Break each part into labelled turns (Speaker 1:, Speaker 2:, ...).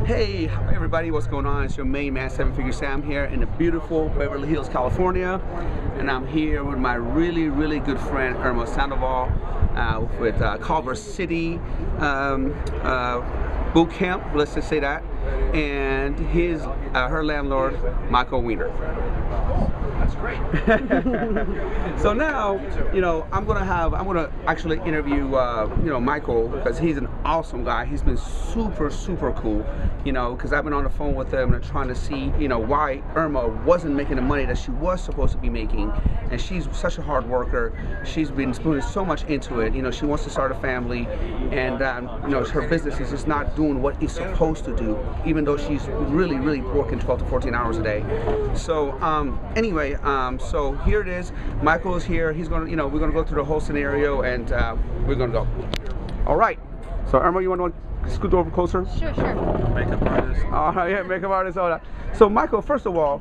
Speaker 1: Hey everybody, what's going on? It's your main man, Seven Figure Sam here in the beautiful Beverly Hills, California. And I'm here with my really good friend, Irma Sandoval, with Culver City boot camp, let's just say that, and her landlord, Michael Weiner. That's great. So now, I'm gonna actually interview, Michael, because he's an awesome guy. He's been super cool, because I've been on the phone with him and trying to see, why Irma wasn't making the money that she was supposed to be making, and she's such a hard worker. She's been putting so much into it. She wants to start a family, and her business is just not doing what it's supposed to do, even though she's really working 12 to 14 hours a day. So anyway, so here it is. Michael is here. He's gonna, we're gonna go through the whole scenario, and we're gonna go. All right. So Irma, you want to scoot over closer? Sure.
Speaker 2: Makeup artist.
Speaker 1: All right, yeah, makeup artist, all that. So Michael, first of all,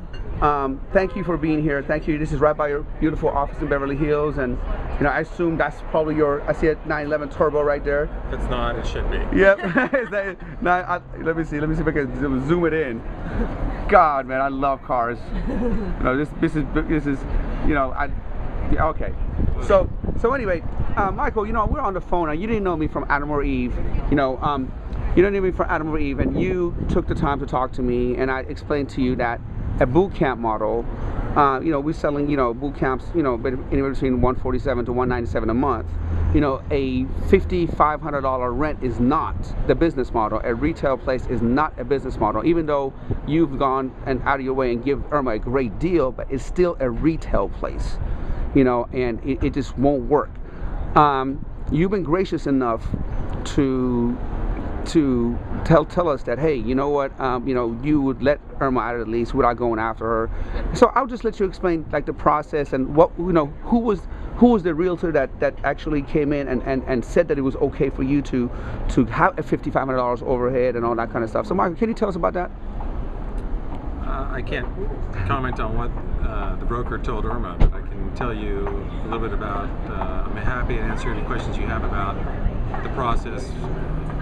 Speaker 1: thank you for being here. Thank you. This is right by your beautiful office in Beverly Hills, and I assume that's probably I see a 911 Turbo right there.
Speaker 2: If it's not, it should be.
Speaker 1: Yep. Let me see if I can zoom it in. God, man, I love cars. This is okay. So anyway, Michael, we're on the phone, and you didn't know me from Adam or Eve. You didn't know me from Adam or Eve, and you took the time to talk to me, and I explained to you that a boot camp model, we're selling, boot camps, anywhere between $147 to $197 a month. A $5,500 rent is not the business model. A retail place is not a business model, even though you've gone and out of your way and give Irma a great deal, but it's still a retail place, and it just won't work. You've been gracious enough to tell us that, hey, you know what, you would let Irma out of the lease without going after her. So I'll just let you explain the process and what, who was the realtor that actually came in and said that it was okay for you to have a $5,500 overhead and all that kind of stuff. So Michael, can you tell us about that?
Speaker 2: I can't comment on what the broker told Irma, but I can tell you a little bit about, I'm happy to answer any questions you have about the process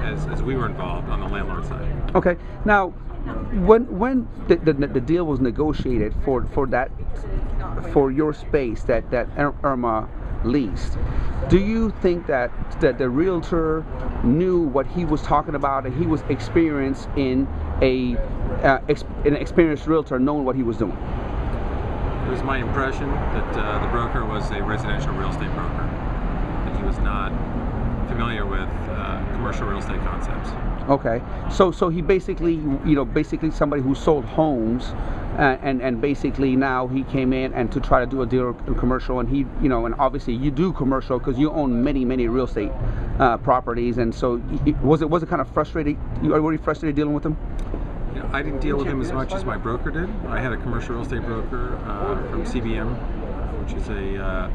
Speaker 2: as we were involved on the landlord side.
Speaker 1: Okay. Now, when the deal was negotiated for your space that Irma leased, do you think that the realtor knew what he was talking about, and he was experienced in an experienced realtor knowing what he was doing?
Speaker 2: It was my impression that the broker was a residential real estate broker, that he was not familiar with commercial real estate concepts. Okay, so he basically, basically somebody who sold homes, and basically now he came in and to try to do a deal in commercial, and he, and obviously you do commercial because you own many real estate properties, and so was it kind of frustrating? Were you frustrated dealing with him? I didn't deal with him as much as my broker did. I had a commercial real estate broker from CBM, which is a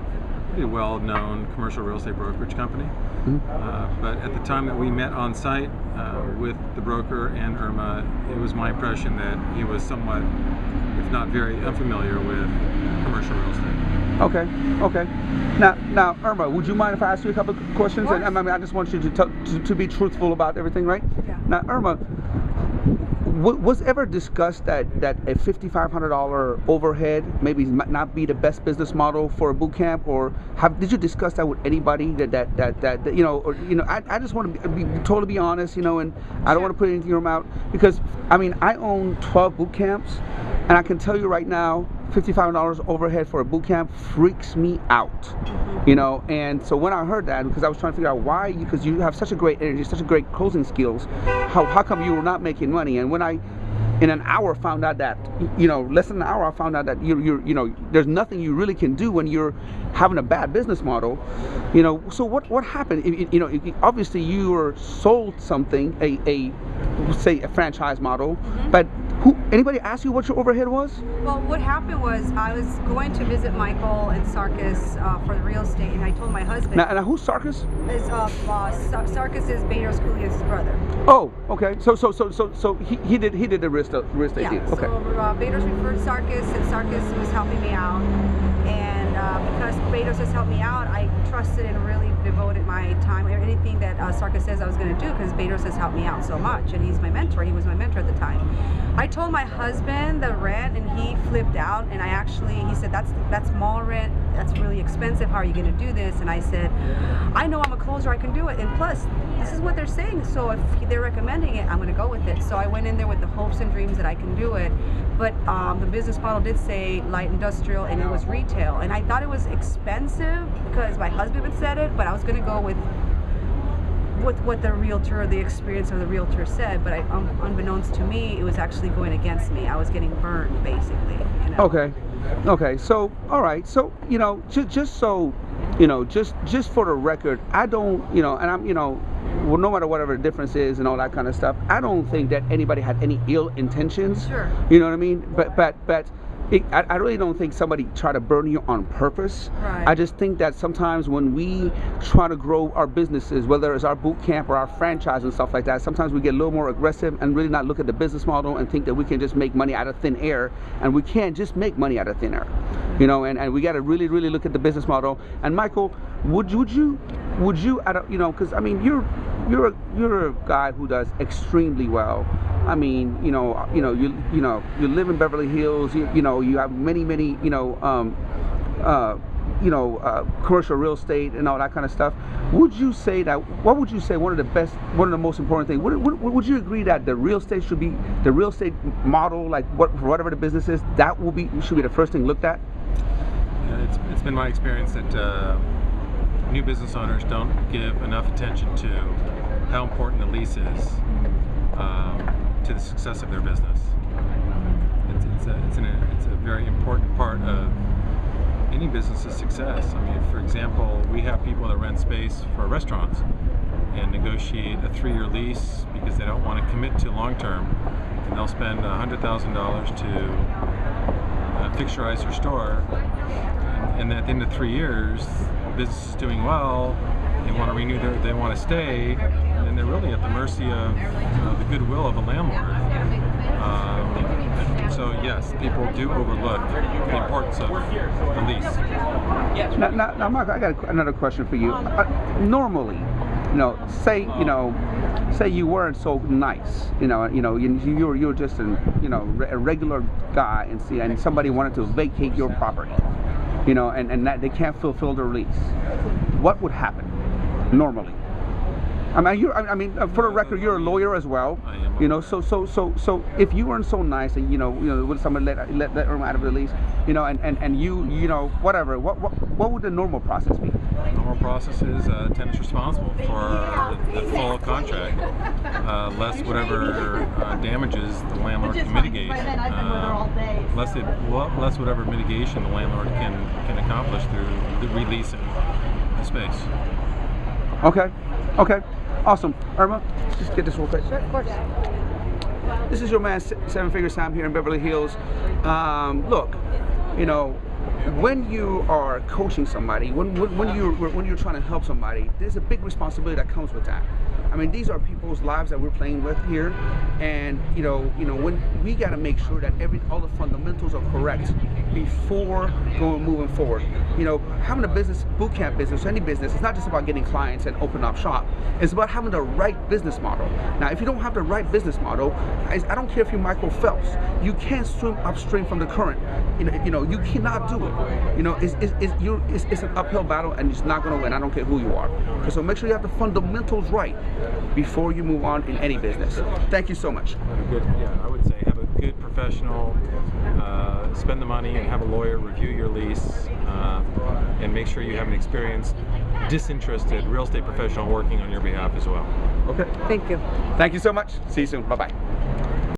Speaker 2: pretty well-known commercial real estate brokerage company. Mm-hmm. But at the time that we met on site with the broker and Irma, it was my impression that he was somewhat, if not very, unfamiliar with commercial real estate.
Speaker 1: Okay. Now, Irma, would you mind if I ask you a couple of questions? And I just want you to be truthful about everything, right? Yeah. Now, Irma, was ever discussed that a $5,500 overhead maybe might not be the best business model for a boot camp, or did you discuss that with anybody that I just want to be totally honest, and I don't want to put anything in your mouth, because I own 12 boot camps, and I can tell you right now, $5,500 overhead for a boot camp freaks me out, and so when I heard that, because I was trying to figure out why, because you have such a great energy, such a great closing skills, how come you were not making money? And when I in an hour found out that, less than an hour, I found out that there's nothing you really can do when you're having a bad business model, so what happened? Obviously you were sold something, say a franchise model, mm-hmm. But anybody ask you what your overhead was?
Speaker 3: Well, what happened was I was going to visit Michael and Sarkis for the real estate, and I told my husband.
Speaker 1: Now who's Sarkis?
Speaker 3: Sarkis is Bader's Cooley's brother.
Speaker 1: Oh, okay. So he did the real estate deal. Okay.
Speaker 3: So Bader's referred Sarkis, and Sarkis was helping me out, and because Bezos has helped me out, I trusted and really devoted my time, anything that Sarkis says I was going to do, because Bezos has helped me out so much, and he's my mentor. He was my mentor at the time. I told my husband the rent, and he flipped out, and he said, that's mall rent, that's really expensive, how are you going to do this? And I said, I know I'm a closer, I can do it, and plus, this is what they're saying, so if they're recommending it, I'm going to go with it. So I went in there with the hopes and dreams that I can do it, but the business model did say light industrial, and it was retail, and I thought it was expensive because my husband had said it, but I was going to go with what the experience of the realtor said, but unbeknownst to me, it was actually going against me. I was getting burned, basically. You know?
Speaker 1: Okay. So, all right. So, just so, just for the record, I don't, and I'm, well, no matter whatever the difference is and all that kind of stuff, I don't think that anybody had any ill intentions.
Speaker 3: Sure.
Speaker 1: You know what I mean? But I really don't think somebody tried to burn you on purpose.
Speaker 3: Right.
Speaker 1: I just think that sometimes when we try to grow our businesses, whether it's our boot camp or our franchise and stuff like that, sometimes we get a little more aggressive and really not look at the business model and think that we can just make money out of thin air, and we can't just make money out of thin air. And we got to really look at the business model. And Michael, would you because I mean you're a guy who does extremely well. I mean, you live in Beverly Hills. You have many commercial real estate and all that kind of stuff. Would you say that? What would you say one of the most important things? Would you agree that the real estate should be the real estate model, like whatever the business is, should be the first thing looked at?
Speaker 2: It's been my experience that new business owners don't give enough attention to how important the lease is to the success of their business. It's a very important part of any business's success. I mean, for example, we have people that rent space for restaurants and negotiate a 3-year lease because they don't want to commit to long term, and they'll spend $100,000 to fixturize their store, and at the end of 3 years, the business is doing well, they want to renew they want to stay, and they're really at the mercy of the goodwill of the landlord. So yes, people do overlook the importance of the lease.
Speaker 1: Now, Mark, I got another question for you. Normally, say you weren't so nice, you were just a regular guy, and somebody wanted to vacate your property, and that they can't fulfill their lease. What would happen normally? I mean, for the record, you're a lawyer as well.
Speaker 2: I am.
Speaker 1: So if you weren't so nice, and would somebody let Irma out of the lease, and you whatever, what would the normal process be?
Speaker 2: The normal process is tenant's responsible for the full contract, less whatever damages the landlord can mitigate, less whatever mitigation the landlord can accomplish through the releasing the space.
Speaker 1: Okay. Awesome. Irma, just get this real quick.
Speaker 3: Sure, of course.
Speaker 1: This is your man, Seven Figure Sam, here in Beverly Hills. Look, when you are coaching somebody, when you're trying to help somebody, there's a big responsibility that comes with that. I mean, these are people's lives that we're playing with here, and when we got to make sure that all the fundamentals are correct before moving forward. Having a business, boot camp business, any business, it's not just about getting clients and open up shop. It's about having the right business model. Now, if you don't have the right business model, I don't care if you're Michael Phelps, you can't swim upstream from the current. You cannot do it. It's an uphill battle, and it's not going to win. I don't care who you are. So make sure you have the fundamentals right before you move on in any business. Thank you so much.
Speaker 2: I would say have a good professional, spend the money and have a lawyer review your lease, and make sure you have an experienced, disinterested real estate professional working on your behalf as well.
Speaker 1: Okay.
Speaker 3: Thank you.
Speaker 1: Thank you so much. See you soon. Bye-bye.